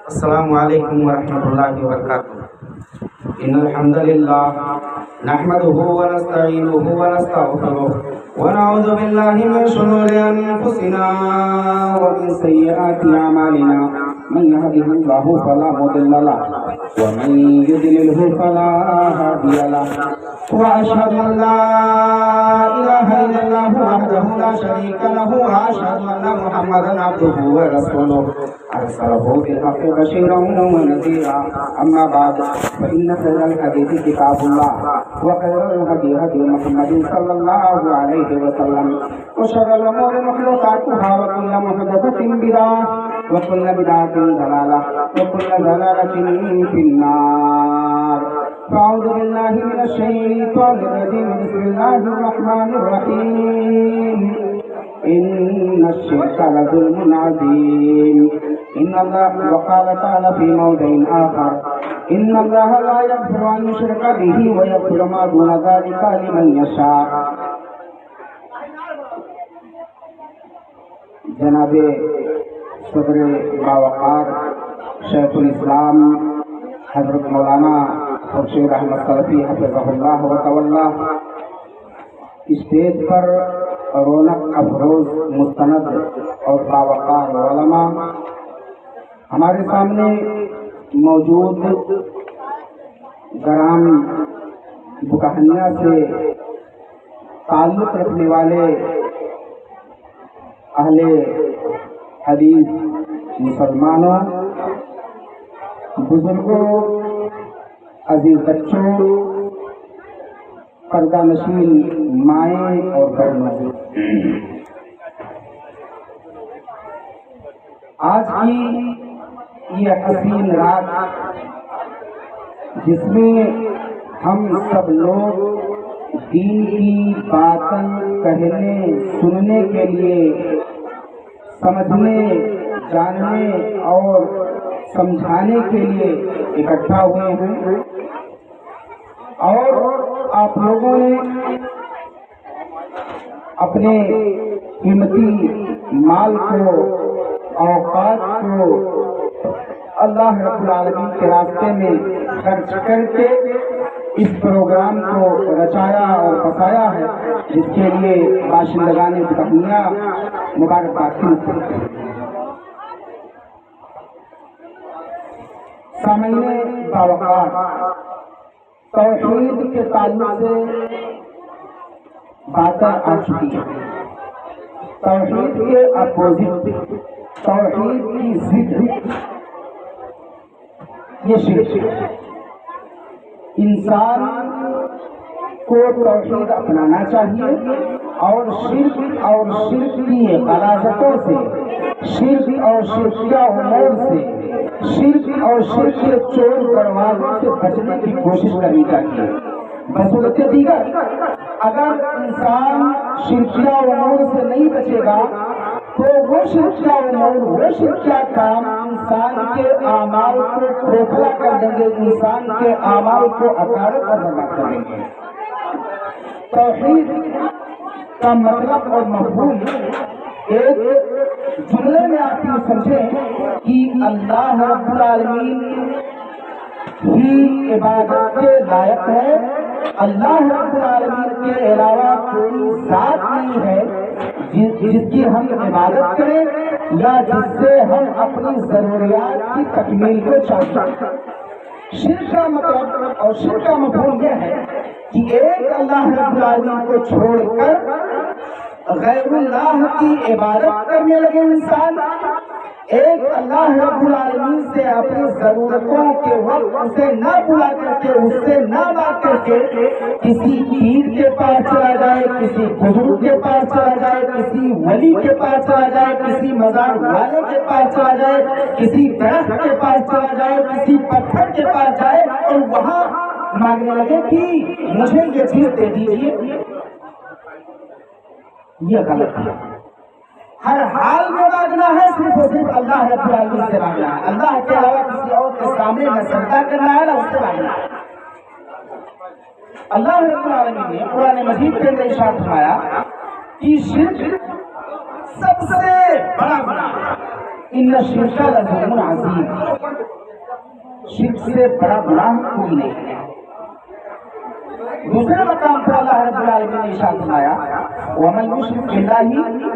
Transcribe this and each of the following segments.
السلام علیکم ورحمۃ اللہ وبرکاتہ. ان الحمد للہ نحمده ونستعینه ونستغفره ونعوذ باللہ من شرور انفسنا ومن سیئات اعمالنا. من يهده الله فلا مضل له ومن يضلل فلا هادي له. واشهد ان لا اله الا الله وحده لا شريك له واشهد ان محمدا عبده ورسوله ارسله بالحق بشيرا ونذيرا. اما بعد فان خير الحديث كتاب الله وخير الهدي هدي محمد صلى الله عليه وسلم وشر الامور محدثاتها وكل محدثة بدعة وكل بدعة ضلالة وكل ضلالة في النار. فأعوذ بالله من الشيطان الرجيم. بسم الله الرحمن الرحيم. إن الشرك لظلم عظيم. إن الله وقال تعالى في موضع آخر إن الله لا يغفر أن يشرك به ويغفر ما دون ذلك لمن يشاء. جناب صدر باوقار شیخ الاسلام حضرت مولانا خورشید احمد سلفی حفظہ اللہ وتولا اسٹیج پر رونق افروز مستند اور باوقار علماء، ہمارے سامنے موجود گرام بکہنیا سے تعلق رکھنے والے اہل حدیث مسلمانوں، بزرگوں، عزیز بچوں، پردہ نشین مائیں اور بہنوں، آج کی یہ حسین رات جس میں ہم سب لوگ دین کی باتیں کہنے سننے کے لیے سمجھنے جاننے اور سمجھانے کے لیے اکٹھا ہوئے ہیں، اور آپ لوگوں نے اپنے قیمتی مال کو، اوقات کو اللہ رب العالمین کے راستے میں خرچ کر کے اس پروگرام کو رچایا اور پسایا ہے، جس کے لیے باشندگان بکہنیا مبارکباد کرتے ہیں. سامعین باوقار، توحید کے تعلق سے باتیں آ چکی ہیں. توحید کے اپوزٹ، توحید کی ضد یہ شرک. انسان کو توحید اپنانا چاہیے اور شرک کی غلاظتوں سے، شرک اور شرکیہ امور سے، شرک اور شرک کے چور دروازوں سے بچنے کی کوشش کرنی چاہیے. بصورت دیگر اگر انسان شرکیہ امور سے نہیں بچے گا تو وہ شرکیہ امور، وہ شرکیہ کام انسان کے اعمال کو کھوکھلا کر دیں گے، انسان کے اعمال کو اکارت اور برباد کر دیں گے. توحید کا مطلب اور مفہوم ایک جملے میں آپ یہ سمجھیں کہ اللہ رب العالمین ہی عبادت کے لائق ہے، اللہ رب العالمین کے علاوہ کوئی ذات نہیں ہے جس کی ہم عبادت کریں یا جس سے ہم اپنی ضروریات کی تکمیل کو چاہتے. شرک کا مطلب اور شرک کا مفہوم یہ ہے کہ ایک اللہ رب العالمین کو چھوڑ کر غیر اللہ کی عبادت کرنے لگے انسان، ایک اللہ رب العالمین سے اپنی ضرورتوں کے وقت اسے نہ بلا کر کے، اس سے نہ بات کر کے کسی پیر کے پاس چلا جائے، کسی بزرگ کے پاس چلا جائے، کسی ولی کے پاس چلا جائے، کسی مزار والے کے پاس چلا جائے، کسی درخت کے پاس چلا جائے، کسی پتھر کے پاس جائے اور وہاں مانگنے لگے کہ مجھے یہ چیز دے دیجیے. یہ غلط ہے. ہر حال میں مانگنا ہے صرف اور صرف اللہ رب العالمین سے مانگنا ہے. اللہ کے علاوہ کسی اور کے سامنے نہ سجدہ کرنا ہے نہ اس سے مانگنا ہے. اللہ رب العالمین نے قرآن مجید کے اندر ارشاد فرمایا کہ شرک سب سے بڑا گناہ ان الشرک لظلم عظیم، شرک سے بڑا گناہ کوئی نہیں ہے۔ دوسرے مقام پر اللہ رب العالمین نے ارشاد فرمایا ومن یشرک باللہ،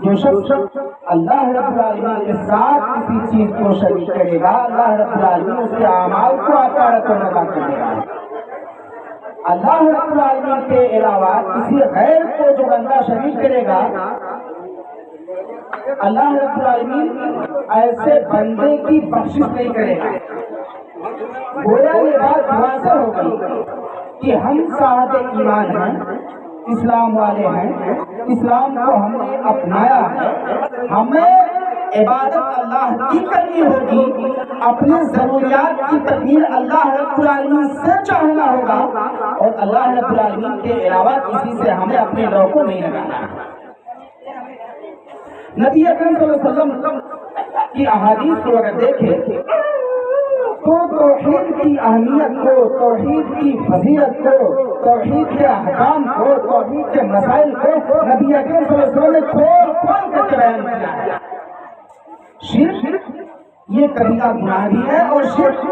جو شخص اللہ رب العالمین کے ساتھ کسی چیز کو شریک کرے گا اللہ رب العالمین اس کے اعمال کو عطارت و ندا کر دے گا۔ اللہ رب العالمین کے علاوہ کسی غیر کو جو بندہ شریک کرے گا اللہ رب العالمین ایسے بندے کی بخشش نہیں کرے گا۔ گویا یہ بات واضح ہو گئی کہ ہم صاحب ایمان ہیں، اسلام والے ہیں، اسلام کو ہم نے اپنایا ہے، ہمیں عبادت اللہ کی کرنی ہوگی، اپنی ضروریات کی تکمیل اللہ رب العالمین سے چاہنا ہوگا، اور اللہ رب العالمین کے علاوہ کسی سے ہمیں اپنے لوگوں کو نہیں لگانا۔ نبی اکرم صلی اللہ علیہ وسلم کی احادیث کو اگر دیکھیں تو توحید کی اہمیت کو، توحید کی فضیلت کو، توحید کے احکام کو، توحید کے مسائل کو نبی اکرم صلی اللہ علیہ وسلم نے کھول کھول کر بیان کیا ہے۔ شرک یہ کبیرہ گناہ بھی ہے اور شرک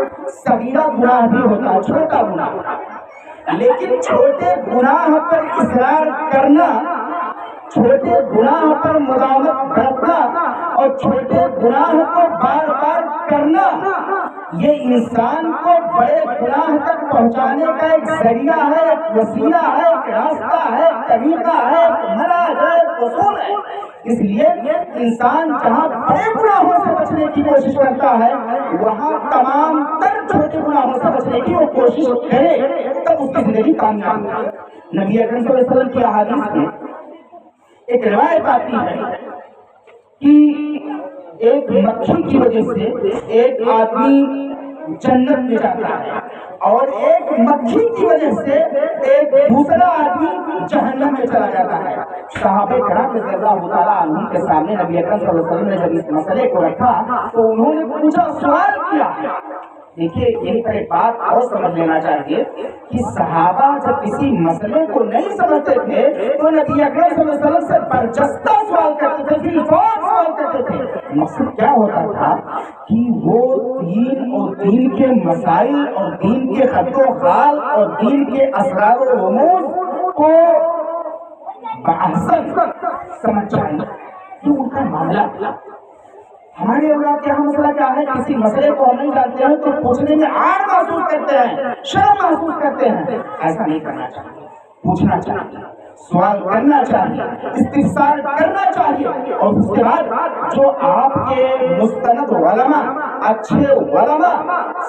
صغیرہ گناہ بھی ہوتا ہے، چھوٹا گناہ، لیکن چھوٹے گناہ پر اصرار کرنا، چھوٹے گناہ پر مداومت کرنا اور چھوٹے گناہ کو بار بار کرنا یہ انسان کو بڑے گناہ تک پہنچانے کا ایک ذریعہ ہے، ایک وسیلہ ہے، ایک راستہ ہے، ایک طریقہ ہے، ایک منہج ہے، ایک اصول ہے۔ اس لیے انسان جہاں بڑے گناہوں سے بچنے کی کوشش کرتا ہے وہاں تمام تر چھوٹے گناہوں سے بچنے کی وہ کوشش کرے، تب اس کی زندگی کامیاب ہے۔ نبی اکرم صلی اللہ علیہ وسلم کی احادیث میں ایک روایت آتی ہے کہ ایک مکھی کی وجہ سے ایک آدمی جنت میں جاتا ہے اور ایک مکھی کی وجہ سے ایک دوسرا آدمی جہنم میں چلا جاتا ہے۔ صحابہ کرام رضی اللہ تعالیٰ عنہم کے سامنے نبی اکرم صلی اللہ علیہ وسلم نے جب اس مسئلے کو رکھا تو انہوں نے پوچھا، سوال کیا۔ دیکھیے یہیں پر ایک بات اور سمجھ لینا چاہیے کہ صحابہ جب کسی مسئلے کو نہیں سمجھتے تھے تو نبی اکرم صلی اللہ علیہ وسلم سے برجستہ سوال کرتے تھے، بالفعل سوال کرتے تھے۔ مقصد کیا ہوتا تھا کہ وہ دین اور دین کے مسائل اور دین کے خط و خال اور دین کے اسرار و رموز کو بحثن سمجھ جائیں، تو ان کا معاملہ۔ ہمارے اولاد کے یہاں مسئلہ کیا ہے، کسی مسئلے کو ہم نہیں جانتے ہیں تو پوچھنے میں عار محسوس کرتے ہیں، شرم محسوس کرتے ہیں۔ ایسا نہیں کرنا چاہیے، پوچھنا چاہیے، سوال کرنا چاہیے، استفسار کرنا چاہیے، اور اس کے بعد جو آپ کے مستند علماء، اچھے علماء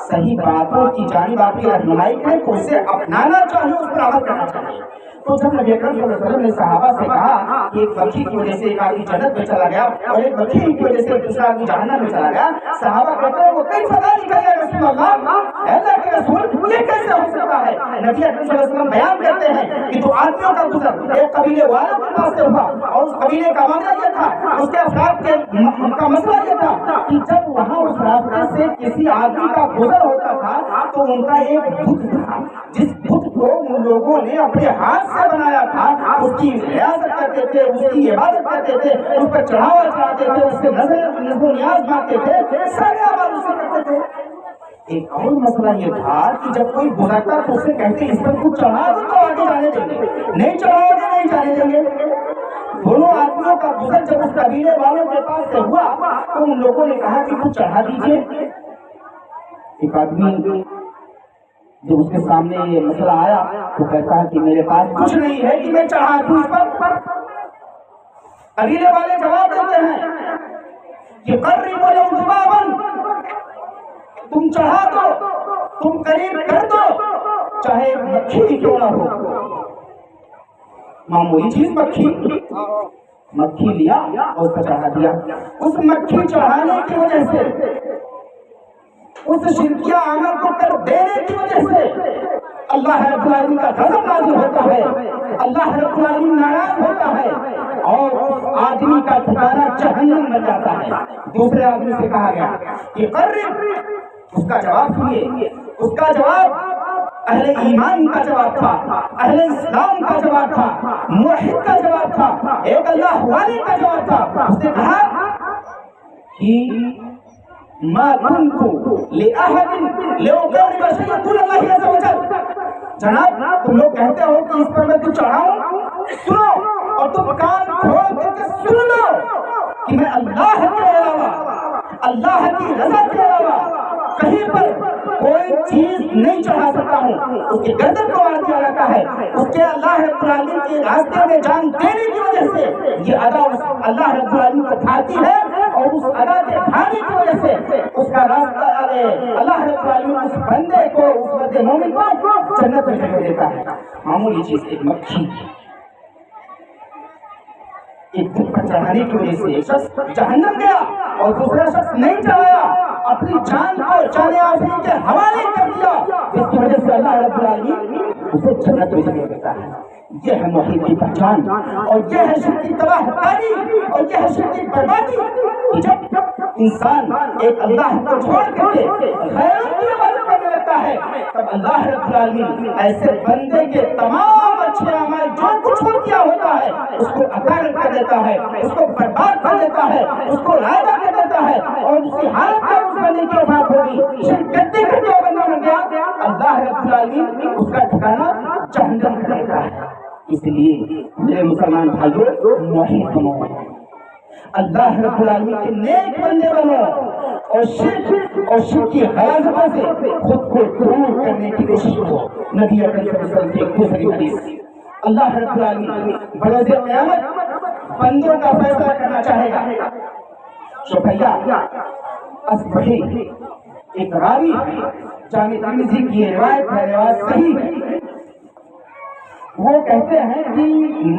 صحیح باتوں کی جانب آپ کی رہنمائی کریں تو اسے اپنانا چاہیے، اس پر عمل کرنا چاہیے۔ تو جب نبی اکرم صلی اللہ علیہ وسلم نے صحابہ سے کہا کہ ایک مکھی کی وجہ سے ایک آدمی جنت میں چلا گیا اور ایک مکھی کی وجہ سے دوسرا آدمی جہنم میں چلا گیا، صحابہ کہتے ہیں وہ کئی پتہ نہیں چلا رسول اللہ کے رسول یہ کیسے ہو سکتا ہے؟ نبی اکرم صلی اللہ علیہ وسلم بیان کرتے ہیں کہ جو آدمیوں کا گزر ایک قبیلے والوں کے پاس سے ہوا اور اس قبیلے کا معاملہ یہ تھا، اس کے افراد کا مسئلہ یہ تھا کہ جب وہاں اس راستے سے کسی آدمی کا گزر ہوتا تھا تو ان کا ایک بت تھا، جس بت کو ان لوگوں نے اپنے ہاتھ سے بنایا تھا، اس کی ریاضت کرتے تھے، اس کی عبادت کرتے تھے، اس پر چڑھاوا چڑھاتے تھے، اس سے نظر و نیاز مانگتے تھے، سارے عمل اسے کرتے تھے۔ ایک اور مسئلہ یہ تھا کہ جب کوئی گزرتا تو اسے کہتے اس پر کچھ چڑھا دو تو آگے جانے دیں گے، نہیں چڑھاؤ گے نہیں جانے دیں گے۔ دونوں آدمیوں کا گزر جب اس قبیلے والوں کے پاس سے ہوا تو ان لوگوں نے کہا کہ کچھ چڑھا دیجیے۔ ایک آدمی جب اس کے سامنے یہ مسئلہ آیا تو کہتا ہے کہ میرے پاس کچھ نہیں ہے کہ میں چڑھا دوں اس پر۔ قبیلے والے جواب دیتے ہیں کہ قرب ولو ذبابا، تم چڑھا دو، تم قریب کر دو، چاہے مکھی بھی کیوں نہ ہو، معمولی چیز مکھی۔ مکھی لیا اور اس کو چڑھا دیا۔ اس مکھی چڑھانے کی وجہ سے، اس شرکیہ عمل کو کر دینے کی وجہ سے اللہ رب العالمین کا غضب نازل ہوتا ہے، اللہ رب العالمین ناراض ہوتا ہے اور آدمی کا ٹھکانہ جہنم میں جاتا ہے۔ دوسرے آدمی سے کہا گیا کہ قرب، اس کا جواب سنیے، اس کا جواب اہل ایمان کا جواب تھا، اہل اسلام کا جواب تھا، موحد کا جواب تھا، ایک اللہ والے کا جواب تھا۔ اس نے کہا کہ ما کنتو لأحد لأقرب شيئا دون اللہ عز وجل. جناب تم لوگ کہتے ہو کہ اس پر میں کچھ چڑھاؤں، سنو اور تم کان کھول کر کے سن لو کہ میں اللہ کے علاوہ، اللہ کی رضا کے علاوہ کہیں پر کوئی چیز نہیں چڑھا سکتا ہوں. اس کے گردن کو مار دیا جاتا ہے. اس کے اللہ رب العالمین کے راستے میں جان دینے کی وجہ سے یہ ادا اللہ رب العالمین کو کھاتی ہے، اور اس ادا کے کھانے کی وجہ سے اس کا راستہ اللہ رب العالمین اس بندے کو، اس بندے مومن کو جنت میں جگہ دیتا ہے. معمولی چیز ایک مکھی ایک دھکا چڑھانے کی وجہ سے ایک شخص جہنم گیا اور دوسرا شخص نہیں چڑھایا، اپنی جان کو جان آفرین کے حوالے کر دیا، جس کی وجہ سے اللہ رب العالمین اسے جنت میں جگہ دیتا ہے. یہ ہے موحد کی پہچان، اور یہ ہے شرک کی تباہ کاری، اور یہ ہے شرک کی بربادی. جب انسان ایک اللہ کو چھوڑ کر کے غیروں کی عبادت کرنے لگتا ہے، تب اللہ رب العالمین ایسے بندے کے تمام اچھے اعمال جو کچھ ہو کیا ہوتا ہے اس کو اکارت کر دیتا ہے، اس کو برباد کر دیتا ہے، اس کو رائدہ کر دیتا ہے، اور اس کی حالت میں اس بندے کی وفات ہوگی. شرک کرتے کرتے وہ بندہ بن گیا، اللہ رب العالمین اس کا ٹھکانہ جہنم کر دیتا ہے. اس لیے میرے مسلمان بھائیوں، موحد بنو، اللہ رب العالمین کے نیک بندے بنو، اور شرک کی غلاظتوں سے خود کو دور کرنے کی کوشش کرو. نبی اکرم صلی اللہ علیہ وسلم کی ایک دوسری حدیث، اللہ رب العالمین بروز قیامت بندوں کا فیصلہ کرنا چاہے گا. شفیع اصبحی ایک راوی جامع ترمذی کی روایت ہے، روایت صحیح ہے. وہ کہتے ہیں کہ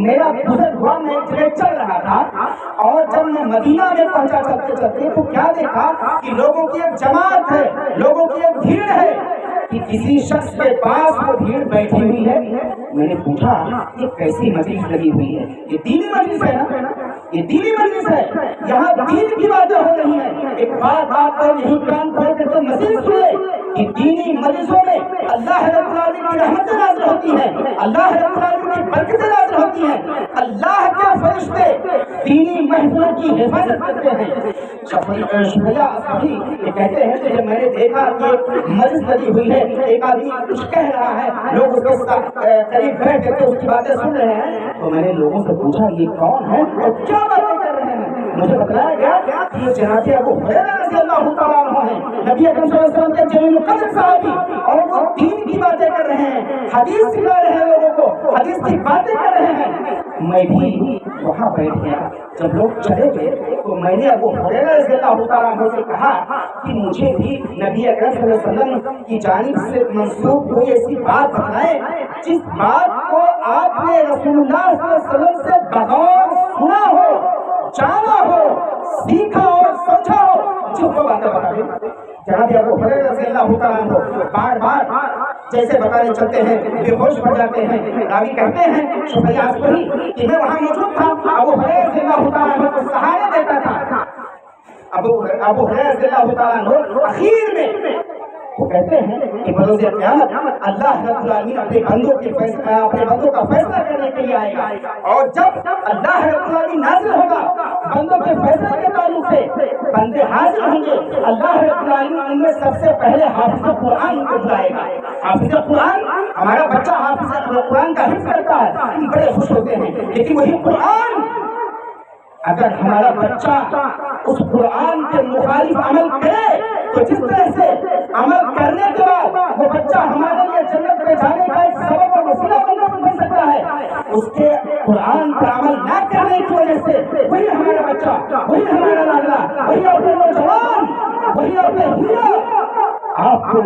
میرا گزر ہوا میں ایک جگہ چل رہا تھا، اور جب میں مدینہ میں پہنچا چلتے چلتے تو کیا دیکھا کہ لوگوں کی ایک جماعت ہے، لوگوں کی ایک بھیڑ ہے کہ کسی شخص کے پاس وہ بھیڑ بیٹھی ہوئی ہے. میں نے پوچھا یہ کیسی مجلس لگی ہوئی ہے؟ یہ دینی مجلس ہے نا، یہ دینی مجلس ہے، یہاں دین کی باتیں ہو رہی ہیں. ایک بات آپ کو یہی کان کھول کر تو مزید سنیں کہ دینی مجلسوں میں اللہ رب العالمین کی رحمتیں نازل ہوتی ہیں، اللہ رب العالمین کی برکتیں نازل ہوتی ہیں، اللہ کے فرشتے دینی محفلوں کی حفاظت کرتے ہیں. شفیع اصبحی یہ کہتے ہیں کہ جب میں نے دیکھا کہ مجلس لگی ہوئی ہے، ایک آدمی کچھ کہہ رہا ہے، لوگ اس کے قریب بیٹھ کر کے اس کی باتیں سن رہے ہیں، تو میں نے لوگوں سے پوچھا یہ کون ہے اور کیا باتیں کر رہے ہیں؟ مجھے بتلایا گیا کہ یہ جناب ابو ہریرہ رضی اللہ تعالیٰ عنہ ہیں، نبی اکرم صلی اللہ علیہ وسلم کے جلیل القدر صحابی، اور وہ دین کی باتیں کر رہے ہیں، حدیث سکھا رہے ہیں لوگوں کو، حدیث کی باتیں کر رہے ہیں. میں بھی وہاں بیٹھ گیا. جب لوگ چلے گئے تو میں نے ابو ہریرہ رضی اللہ تعالیٰ عنہ سے کہا کہ مجھے بھی نبی اکرم صلی اللہ علیہ وسلم کی جانب سے منسوب کوئی ایسی بات بتائیں جس بات کو آپ نے رسول اللہ صلی اللہ علیہ وسلم سے بغور سنا ہو، جانا ہو، سیکھا ہو، سمجھا ہو. جو باتیں بتا دیں. جناب ابو ہریرہ رضی اللہ تعالیٰ عنہ بار بار جیسے بتانے چلتے ہیں بے ہوش پڑ جاتے ہیں. راوی کہتے ہیں شفیع اصبحی کہ میں وہاں موجود تھا، ابو ہریرہ رضی اللہ تعالیٰ عنہ کو سہارا دیتا تھا. ابو ہریرہ رضی اللہ تعالیٰ عنہ اخیر میں وہ کہتے ہیں کہ بروز قیامت اللہ رب العالمین اپنے بندوں کا فیصلہ کرنے کے لیے آئے گا، اور جب اللہ رب العالمین نازل ہوگا بندوں کے فیصلے کے تعلق سے بندے حاضر ہوں گے. اللہ رب العالمین ان میں سب سے پہلے حافظ قرآن کو بلائے گا. حافظ قرآن، ہمارا بچہ حافظ قرآن کا حفظ کرتا ہے، ہم بڑے خوش ہوتے ہیں. لیکن وہی قرآن اگر ہمارا بچہ اس قرآن کے مخالف عمل کرے تو جس طرح سے عمل کرنے کے بعد وہ بچہ ہمارے لیے جنت میں جانے کا ایک سبب اور وسیلہ بن سکتا ہے، اس کے قرآن پر عمل نہ کرنے کی وجہ سے وہی ہمارا بچہ، وہی ہمارا لاڈلا، وہی اپنے نوجوان، وہی اپنے ہیرو آپ کو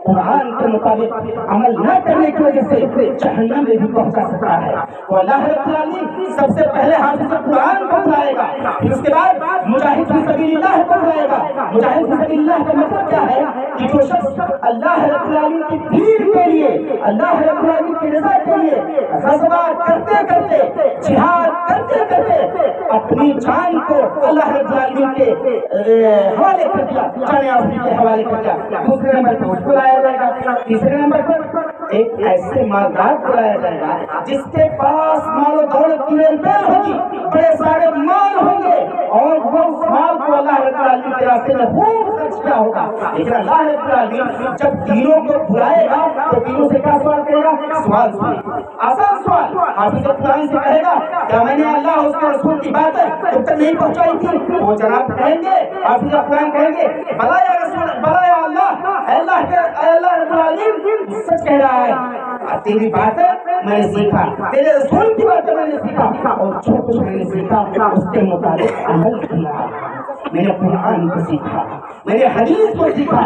قرآن کے مطابق عمل نہ کرنے کی وجہ سے جہنم میں بھی پہنچا سکتا ہے. تو اللہ رب العالمین سب سے پہلے حافظ قرآن کو بلائے گا، پھر اس کے بعد مجاہد فی سبیل اللہ کو بلائے گا. مجاہد فی سبیل اللہ کا مطلب کیا ہے کہ جو شخص اللہ رب العالمین کی دین کے لیے، اللہ رب العالمین کی رضا کے لیے غزوہ کرتے کرتے، جہاد کرتے کرتے اپنی جان کو اللہ رب العالمین کے حوالے کر دیا، جان آفرین کے حوالے کر دیا. دوسرے نمبر پر اس کو لایا جائے گا. تیسرے نمبر پر ایک ایسے مالدار بلایا جائے گا جس کے پاس مال و دولت کی ریل ہوگی، بڑے سارے مال ہوں گے، اور وہ اس مال کو اللہ رب العالمین کے راستے میں خوب خرچ کیا ہوگا۔ لیکن اللہ رب العالمین جب دینوں کو بلائے گا تو دینوں سے کیا سوال کرے گا؟ سوال سنیں، آسان سوال۔ حافظ قرآن سے کہے گا کیا میں نے اللہ اس کے رسول کی بات تب تک نہیں پہنچائی تھی؟ وہ جناب کہیں گے، حافظ قرآن کہیں گے بلا یا رسول، بلا یا اللہ، اللہ رب العالمین سچ کہہ رہا ہے، تیری باتیں میں نے سیکھا، تیرے رسول کی باتیں میں نے سیکھا، اور جو کچھ میں نے سیکھا اس کے مطابق عمل کیا۔ میں نے قرآن کو سیکھا، میں نے حدیث کو سیکھا،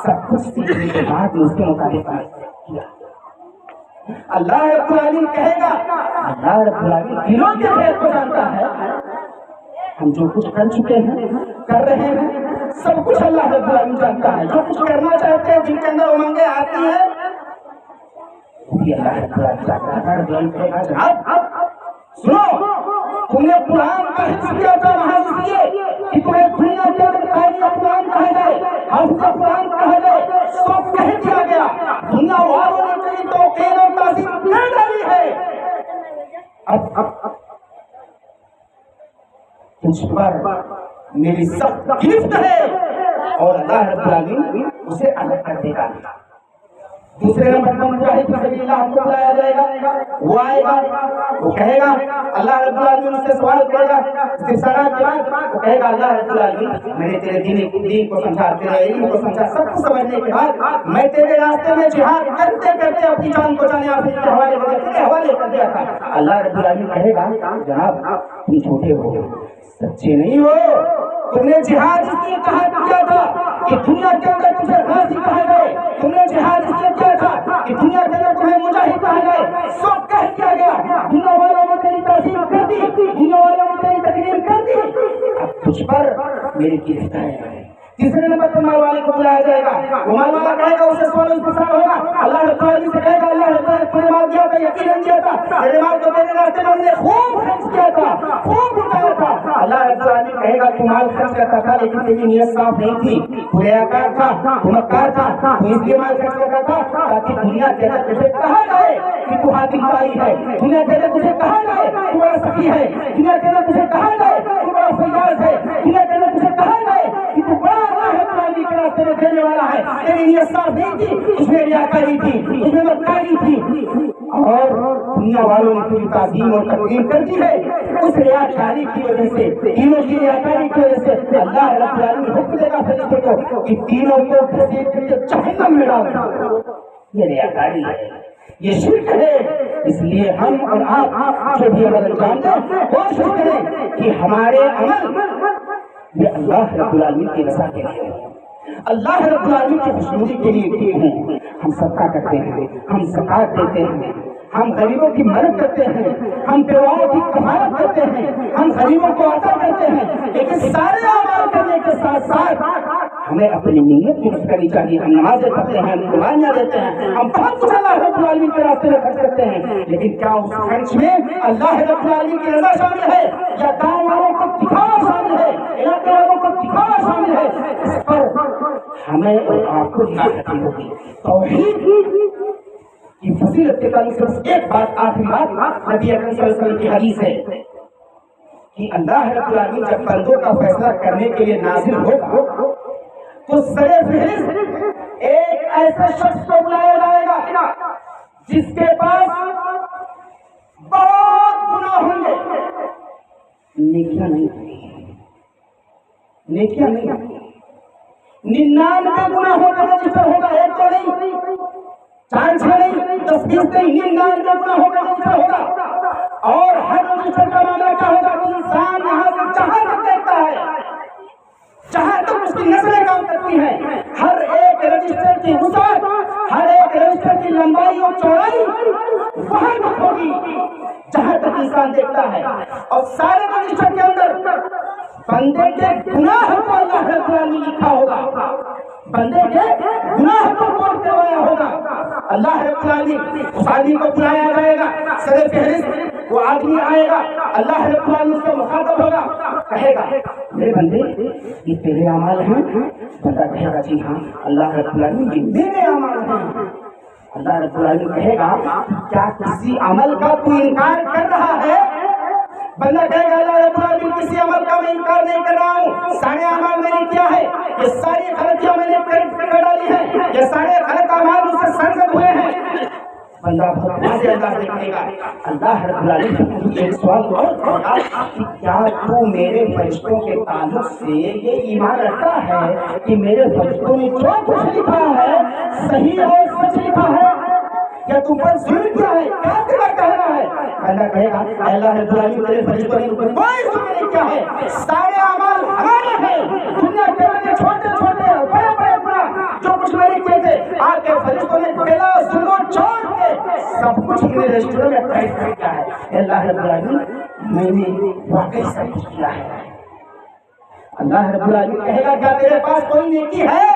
سب کچھ سیکھنے کے بعد میں اس کے مطابق عمل کیا۔ اللہ رب العالمین کہے گا، اللہ رب العالمین دلوں کے خیر کو جانتا ہے، ہم جو کچھ کر چکے ہیں، کر رہے ہیں، سب کچھ اللہ رب العالمین جانتا ہے۔ جو کچھ کرنا چاہتے ہیں، جن کے اندر امنگیں آتی ہیں، یہ اللہ رب العالمین جانتا ہے۔ جناب سنو، تم نے قرآن کا حفظ کیا تھا وہاں اس لیے کہ تمہیں دنیا کے اندر قاری قرآن کہا جائے، حافظ قرآن کہا جائے، سب کہہ دیا گیا۔ دنیا والوں نے تیری توقیر اور تعظیم کر ڈالی ہے، اب تجھ پر میری سخت گرفت ہے، اور اللہ رب العالمین اسے الگ کر دے گا۔ دوسرے نمبر پر مجاہد فی سبیل اللہ کو بلایا جائے گا، وہ آئے گا، وہ کہے گا، اللہ رب العالمین اس سے سوال کرے گا، استفسارات کے بعد وہ کہے گا اللہ رب العالمین میں نے تیرے دین کو سمجھا، تیرے علم کو سمجھا، سب کو سمجھنے کے بعد میں تیرے راستے میں جہاد کرتے کرتے اپنی جان کو جانے آخر کے حوالے کر دیا تھا۔ اللہ رب العالمین کہے گا جناب تم جھوٹے ہو، سچے نہیں ہو، تم نے جہاد اس لیے کیا تھا کہ دنیا کے اندر تجھے غازی کہا گئے، تم نے جہاد اس لیے کیا تھا کہ دنیا کے اندر تمہیں مجاہد کہا گئے، سب کہہ دیا گیا، دنیا والوں نے تیری تعظیم کر دی، دنیا والوں نے تیری تقریر کر دی، اب تجھ پر میری گرفت ہے۔ تیسرے نمبر پر مال والے کو بلایا جائے گا، وہ مال والا کہے گا، اسے سوال استفسار ہوگا، اللہ رب العالمین سے کہے گا اللہ رب العالمین تمہیں مال دیا تھا، یقیناً دیا تھا، تیرے مال کو تیرے راستے میں ہم نے خوب خرچ کیا تھا، خوب اٹھایا تھا۔ اللہ رب العالمین کہے گا تو مال خرچ کرتا تھا لیکن تیری نیت صاف نہیں تھی، تو ریاکار تھا، تو مکار تھا، تو اس لیے مال خرچ کرتا تھا تاکہ دنیا کے اندر تجھے کہا جائے کہ تو حاتم طائی ہے، دنیا کے اندر تجھے کہا جائے تو بڑا سخی ہے، دنیا کے اندر تجھے کہا جائے تو بڑا فیاض ہے، دنیا کے اندر تجھے کہا جائے کہ تو بڑا کے راستے میں دینے والا ہے۔ تیری نیت صاف نہیں تھی، اس میں ریاکاری تھی، اس میں مکاری تھی، اور دنیا والوں نے تیری تعظیم اور تقدیم کر دی ہے۔ اس ریاکاری کی وجہ سے، تینوں کی ریاکاری کی وجہ سے اللہ رب العالمین حکم دے گا فرشتوں کو کہ تینوں کو گھسیٹ کر کے جہنم میں ڈال دو۔ یہ ریاکاری ہے، یہ شرک ہے۔ اس لیے ہم اور آپ جو بھی عمل انجام دیں کوشش کریں کہ ہمارے عمل یہ اللہ رب العالمین کی رضا کے لیے، اللہ رب العالمین کی خوشنودی کے لیے کیے ہیں۔ ہم صدقہ کرتے ہیں، ہم زکات دیتے ہیں، ہم غریبوں کی مدد کرتے ہیں، ہم بیواؤں کی کفالت کرتے ہیں، ہم غریبوں کو عطا کرتے ہیں، لیکن سارے اعمال کرنے کے ساتھ ساتھ ہمیں اپنی نیت درست کرنی چاہیے۔ ہم نمازیں پڑھتے ہیں، ہم قربانیاں دیتے ہیں، ہم بہت کچھ اللہ رب العالمین کے راستے میں خرچ کرتے ہیں، لیکن کیا اس خرچ میں اللہ رب العالمین کی رضا شامل ہے یا گاؤں والوں کو دکھاوا شامل ہے، علاقے والوں کو دکھاوا شامل ہے؟ اس پر ہمیں اور آپ کو ناراضگی ہوگی۔ توحید کی فضیلت کے تعلق سے ایک بات، آخری بات، نبی اکرم صلی اللہ علیہ وسلم کی حدیث ہے کہ اللہ رب العالمین جب بندوں کا فیصلہ کرنے کے لیے نازل ہوگا تو سرے فہرست ایک ایسے شخص کو بلایا جائے گا جس کے پاس بہت گناہ ہوں گے، نیکیاں نہیں، نیکیاں نہیں، 99 گناہ ہوگا، رجسٹر ہوگا، ایک تو نہیں، 4 6 نہیں، 10 20 نہیں، 99 گناہ ہوگا، رجسٹر ہوگا، اور ہر رجسٹر کا معاملہ کیا ہوگا کہ انسان یہاں سے جہاں تک دیکھتا ہے، جہاں تک اس کی نظریں کام کرتی ہیں، ہر ایک رجسٹر کی وسعت، ہر ایک رجسٹر کی لمبائی اور چوڑائی وہاں تک ہوگی جہاں تک انسان دیکھتا ہے، اور سارے رجسٹر کے اندر بندے کے گناہ کو اللہ رب العالمین لکھا ہوگا، بندے کے گناہ کو نوٹ کروایا ہوگا۔ اللہ رب العالمین اس آدمی کو بلایا جائے گا، سر فہرست وہ آدمی آئے گا، اللہ رب العالمین سے مخاطب ہوگا، کہے گا میرے بندے یہ تیرے اعمال ہیں؟ بندہ کہے گا جی ہاں۔ اللہ رب العالمین یہ میرے اعمال ہیں۔ اللہ رب العالمین کہے گا کیا کسی عمل کا تو انکار کر رہا ہے؟ بندہ کہے گا اللہ رب العالمین کسی عمل کا میں انکار نہیں کر رہا ہوں، سارے اعمال میں نے کیا ہے، یہ ساری غلطیاں میں نے کر ڈالی ہیں، یہ سارے غلط اعمال مجھ سے سرزد ہوئے ہیں۔ بندہ بہت واضح انداز سے کہے گا اللہ رب العالمین ایک سوال اور کرے گا کہ کیا تو میرے فرشتوں کے تعلق سے یہ ایمان رکھتا ہے کہ میرے فرشتوں نے جو کچھ لکھا ہے صحیح اور سچ لکھا ہے، یا تم پر ظلم کیا ہے، کیا تیرا کہنا ہے؟ اللہ کہے گا اللہ رب العالمین میرے فرشتوں نے کوئی ظلم نہیں کیا ہے، سارے اعمال ہمارے ہیں، دنیا کے بڑے چھوٹے چھوٹے اور بڑے بڑے گناہ جو کچھ میں نے کیے تھے آپ کے فرشتوں نے بلا ظلم و چھوڑ کے سب کچھ میرے رجسٹر میں ٹائپ کر دیا ہے۔ اللہ رب العالمین میں نے واقعی سب کچھ کیا ہے۔ اللہ رب العالمین کہے گا کیا تیرے پاس کوئی نیکی ہے؟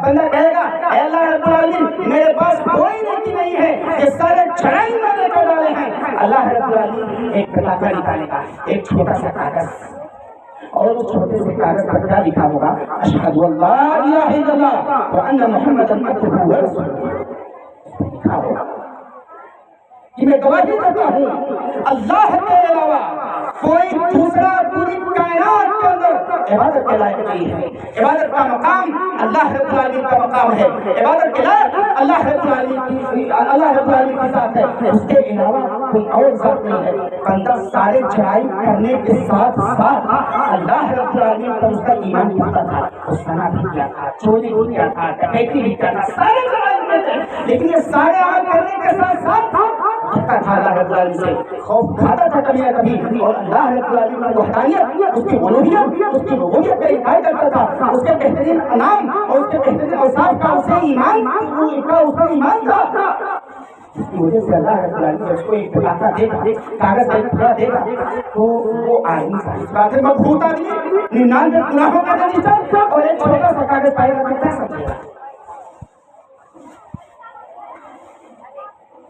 بندہ کہے گا اے اللہ رب العالمین میرے پاس کوئی نیکی نہیں ہے، یہ سارے چھڑائی میں نے کر ڈالے ہیں۔ اللہ رب العالمین ایک کتابہ نکالے گا، ایک چھوٹا سا کاغذ، اور اس چھوٹے سے کاغذ پر کیا لکھا ہوگا؟ اشہد ان لا الہ الا اللہ وان محمدا عبدہ ورسولہ، لکھا ہوگا کہ میں گواہی دیتا ہوں اللہ کے علاوہ کوئی دوسرا پوری کائنات کے اندر عبادت کے لائق نہیں ہے، عبادت کا مقام اللہ رب العالمین کا مقام ہے، عبادت کے لائق اللہ رب العالمین کی ذات ہے، اس کے علاوہ کوئی اور ذات نہیں ہے۔ بندہ سارے چھڑائی کرنے کے ساتھ ساتھ اللہ رب العالمین پر اس کا ایمان پختہ تھا، اس طرح بھی کیا تھا، چوری بھی کیا تھا، ڈکیتی بھی کیا تھا، سارے چھڑائی تھے، لیکن یہ سارے عمل کرنے کے ساتھ ساتھ اللہ رب العالمین سے خوف کھاتا تھا کبھی نہ کبھی، اور اللہ رب العالمین کی وحدانیت، اس کی الوہیت، اس کی ربوبیت کا انکار کرتا تھا، اس کے بہترین انعام اور اس کے بہترین اوصاف کا اسے ایمان تھا۔ اس کی وجہ سے اللہ رب العالمین اس کو ایک بتاتا دے گا، کاغذ کا ایک ٹکڑا دے گا، تو وہ آدمی اس بات سے مبہوت آدمی 99 گناہوں کا رجسٹر اور ایک چھوٹا سا کاغذ پائے گا، کیا سمجھے گا؟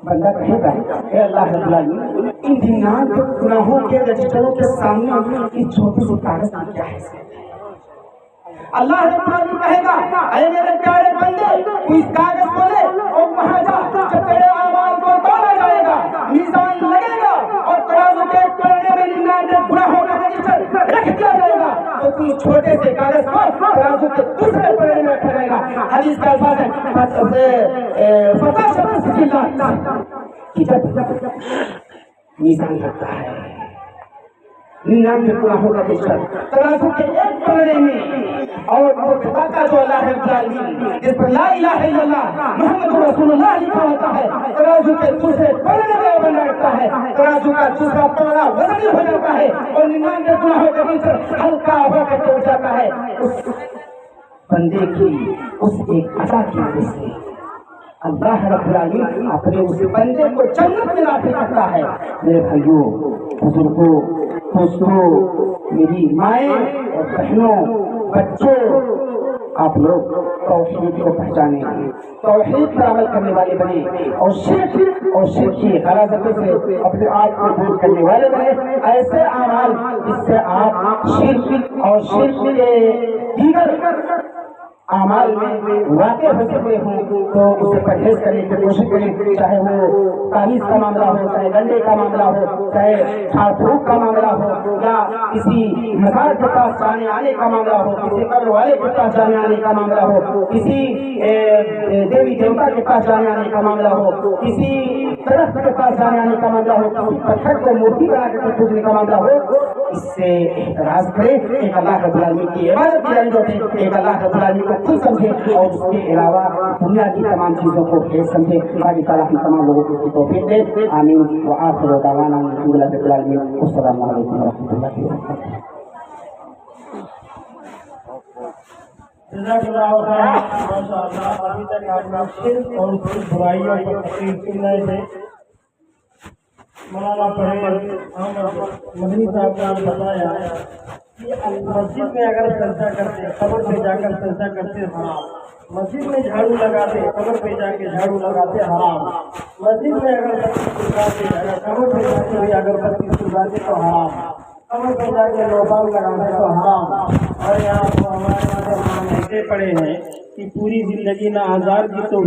بندہ کہے گا اے اللہ رب العالمین ان 99 گناہوں کے رجسٹروں کے سامنے اس چھوٹے سے کاغذ کی کیا حیثیت ہے؟ اللہ رب العالمین کہے گا اے میرے پیارے بندے تو اس کاغذ کو لے اور وہاں جا، جب تیرے اعمال کو تولا جائے گا، میزان لگے گا اور ترازو کے پلڑے میں 99 گناہوں کا رجسٹر رکھ دیا جائے گا، تو تو چھوٹے سے کاغذ کو ترازو کے دوسرے پلڑے میں رکھا جائے گا۔ حدیث کا الفاظ ہے فتح شخص کہ جب میزان لگتا ہے 99 گناہوں کا رجسٹر ترازو کے ایک پلڑے میں، اور وہ کھپاتا جو اللہ رب العالمین جس پر لا الہ الا اللہ محمد رسول اللہ لکھا ہوتا ہے، ترازو کے دوسرے پلڑے میں بنا رکھتا ہے، ترازو کا دوسرا پلڑا وزنی ہو جاتا ہے اور 99 گناہوں کا رجسٹر ہلکا ہو کر ٹوٹ جاتا ہے۔ اس بندے کی اس ایک عطا کی وجہ سے اللہ رب العالمین اپنے اس بندے کو جنت میں داخل کرتا ہے۔ میرے بھائیوں، بزرگوں، دوستوں، میری مائیں اور بہنوں، بچوں، آپ لوگ توحید کو پہچانے، توحید پر عمل کرنے والے بنے، اور شرک کی غلاظتوں سے اپنے آپ کو دور کرنے والے بنے۔ ایسے اعمال جس سے آپ شرک اور شرک کے دیگر اعمال میں واقع ہو سکتے ہوں تو اسے پرہیز کرنے کی کوشش کریں، چاہے وہ تعویذ کا معاملہ ہو، چاہے گنڈے کا معاملہ ہو، چاہے جھاڑ پھونک کا معاملہ ہو، یا کسی مزار کے پاس جانے آنے کا معاملہ ہو، کسی قبر والے کے پاس جانے آنے کا معاملہ ہو، کسی دیوی دیوتا کے پاس جانے آنے کا معاملہ ہو، کسی درخت کے پاس جانے آنے کا معاملہ ہو، کسی پتھر کو مورتی بنا کر پوجنے کا معاملہ ہو، اس سے احتراز کرے، ایک اللہ رب العالمین کی عبادت کی رنجو ہے، ایک اللہ رب العالمین کو خود سمجھے اور اس کے علاوہ دنیا کی تمام چیزوں کو خیر سمجھے۔ اللہ تعالیٰ ہم تمام لوگوں کو توفیق دے، آمین۔ وآخر دعوانا الحمد للہ رب العالمین، والسلام علیکم ورحمۃ اللہ وبرکاتہ۔ جزاک اللہ خیر، ماشاء اللہ۔ ابھی تک آپ لوگ شرک اور اس کی برائیوں پر تقریر سن رہے تھے۔ مولانا پرویز احمد مدنی صاحب نے بتایا کہ مسجد میں اگر سجدہ کرتے، قبر پہ جا کر سجدہ کرتے حرام، مسجد میں جھاڑو لگاتے، قبر پہ جا کے جھاڑو لگاتے حرام، مسجد میں اگر بتی سلگاتے، قبر پہ جا کے اگر بتی سلگاتے تو حرام، قبر پہ جا کے لوباب لگاتے تو حرام۔ اور یہاں ہمارے یہاں ایسے پڑے ہیں کہ پوری زندگی نہ آزار کی تو